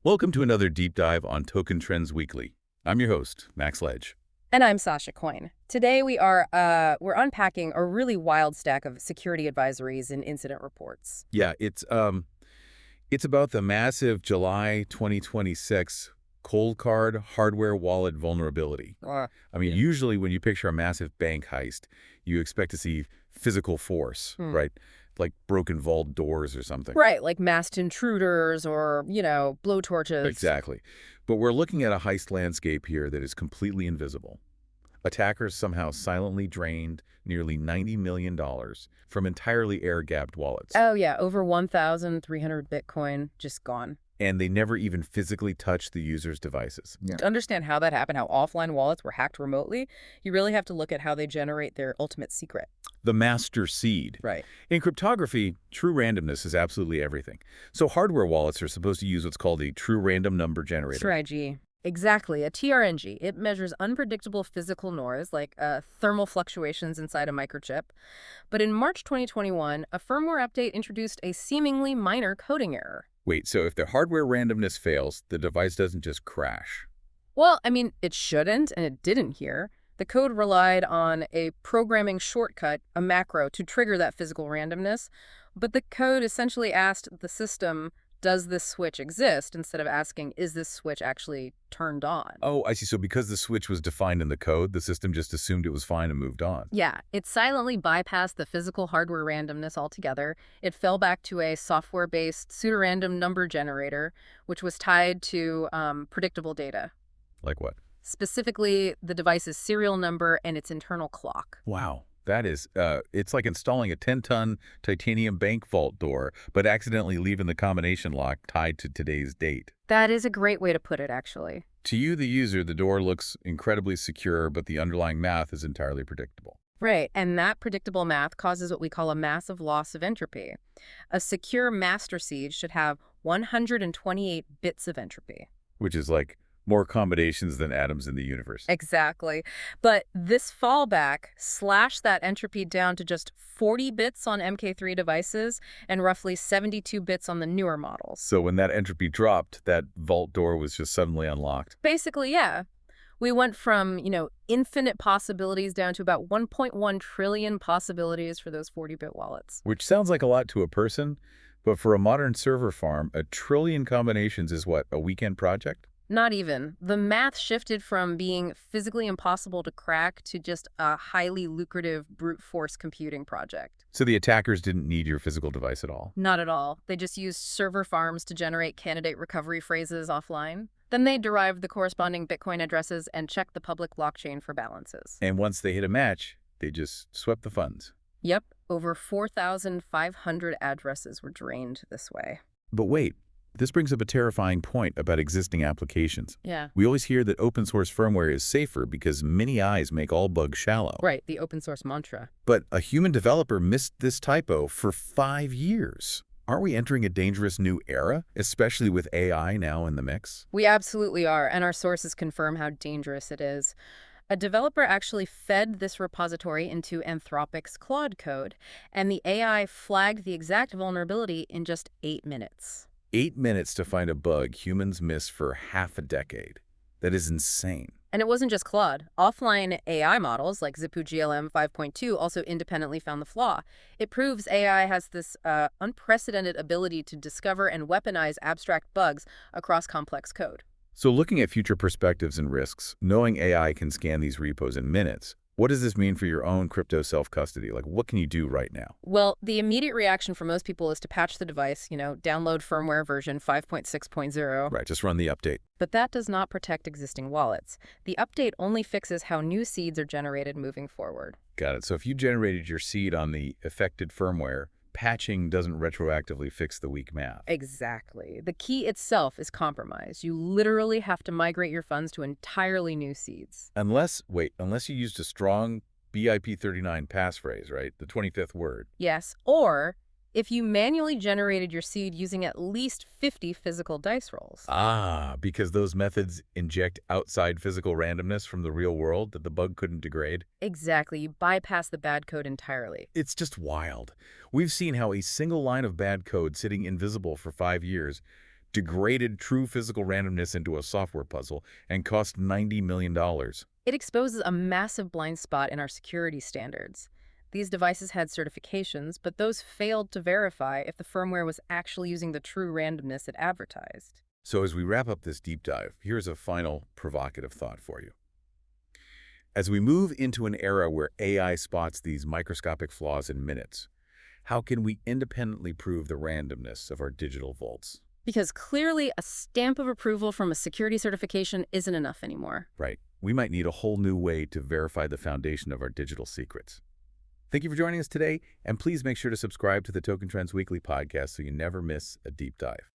Welcome to another deep dive on Token Trends Weekly. I'm your host, Max Ledge. And I'm Sasha Coin. Today we're unpacking a really wild stack of security advisories and incident reports. Yeah, it's about the massive July 2026 Coldcard hardware wallet vulnerability. Usually when you picture a massive bank heist, you expect to see physical force, right? Like broken vault doors or something. Right, like masked intruders or, blowtorches. Exactly. But we're looking at a heist landscape here that is completely invisible. Attackers somehow silently drained nearly $90 million from entirely air-gapped wallets. Oh yeah, over 1,300 Bitcoin just gone. And they never even physically touched the user's devices. To understand how that happened, how offline wallets were hacked remotely, you really have to look at how they generate their ultimate secret. The master seed. Right. In cryptography, true randomness is absolutely everything. So hardware wallets are supposed to use what's called a true random number generator. TRNG. Exactly, a TRNG. It measures unpredictable physical noise, like thermal fluctuations inside a microchip. But in March 2021, a firmware update introduced a seemingly minor coding error. Wait, so if the hardware randomness fails, the device doesn't just crash? Well, it shouldn't, and it didn't here. The code relied on a programming shortcut, a macro, to trigger that physical randomness. But the code essentially asked the system, does this switch exist, instead of asking, is this switch actually turned on? Oh, I see. So because the switch was defined in the code, the system just assumed it was fine and moved on. Yeah, it silently bypassed the physical hardware randomness altogether. It fell back to a software-based pseudorandom number generator, which was tied to predictable data. Like what? Specifically, the device's serial number and its internal clock. Wow. That is, it's like installing a 10-ton titanium bank vault door, but accidentally leaving the combination lock tied to today's date. That is a great way to put it, actually. To you, the user, the door looks incredibly secure, but the underlying math is entirely predictable. Right, and that predictable math causes what we call a massive loss of entropy. A secure master seed should have 128 bits of entropy. Which is like more combinations than atoms in the universe. Exactly. But this fallback slashed that entropy down to just 40 bits on MK3 devices and roughly 72 bits on the newer models. So when that entropy dropped, that vault door was just suddenly unlocked. Basically, yeah. We went from, infinite possibilities down to about 1.1 trillion possibilities for those 40-bit wallets. Which sounds like a lot to a person, but for a modern server farm, a trillion combinations is what, a weekend project? Not even. The math shifted from being physically impossible to crack to just a highly lucrative brute force computing project. So the attackers didn't need your physical device at all? Not at all. They just used server farms to generate candidate recovery phrases offline. Then they derived the corresponding Bitcoin addresses and checked the public blockchain for balances. And once they hit a match, they just swept the funds. Yep, over 4,500 addresses were drained this way. But wait. This brings up a terrifying point about existing applications. Yeah. We always hear that open source firmware is safer because many eyes make all bugs shallow. Right, the open source mantra. But a human developer missed this typo for 5 years. Aren't we entering a dangerous new era, especially with AI now in the mix? We absolutely are, and our sources confirm how dangerous it is. A developer actually fed this repository into Anthropic's Claude code, and the AI flagged the exact vulnerability in just 8 minutes. 8 minutes to find a bug humans miss for half a decade. That is insane. And it wasn't just Claude. Offline AI models like Zipu GLM 5.2 also independently found the flaw. It proves AI has this unprecedented ability to discover and weaponize abstract bugs across complex code. So looking at future perspectives and risks, knowing AI can scan these repos in minutes, what does this mean for your own crypto self-custody? Like, what can you do right now? Well, the immediate reaction for most people is to patch the device, download firmware version 5.6.0. Right, just run the update. But that does not protect existing wallets. The update only fixes how new seeds are generated moving forward. Got it. So if you generated your seed on the affected firmware, patching doesn't retroactively fix the weak math. Exactly. The key itself is compromised. You literally have to migrate your funds to entirely new seeds. Unless you used a strong BIP39 passphrase, right? The 25th word. Yes, or if you manually generated your seed using at least 50 physical dice rolls. Ah, because those methods inject outside physical randomness from the real world that the bug couldn't degrade? Exactly. You bypass the bad code entirely. It's just wild. We've seen how a single line of bad code sitting invisible for 5 years degraded true physical randomness into a software puzzle and cost $90 million. It exposes a massive blind spot in our security standards. These devices had certifications, but those failed to verify if the firmware was actually using the true randomness it advertised. So as we wrap up this deep dive, here's a final provocative thought for you. As we move into an era where AI spots these microscopic flaws in minutes, how can we independently prove the randomness of our digital vaults? Because clearly a stamp of approval from a security certification isn't enough anymore. Right. We might need a whole new way to verify the foundation of our digital secrets. Thank you for joining us today, and please make sure to subscribe to the Token Trends Weekly podcast so you never miss a deep dive.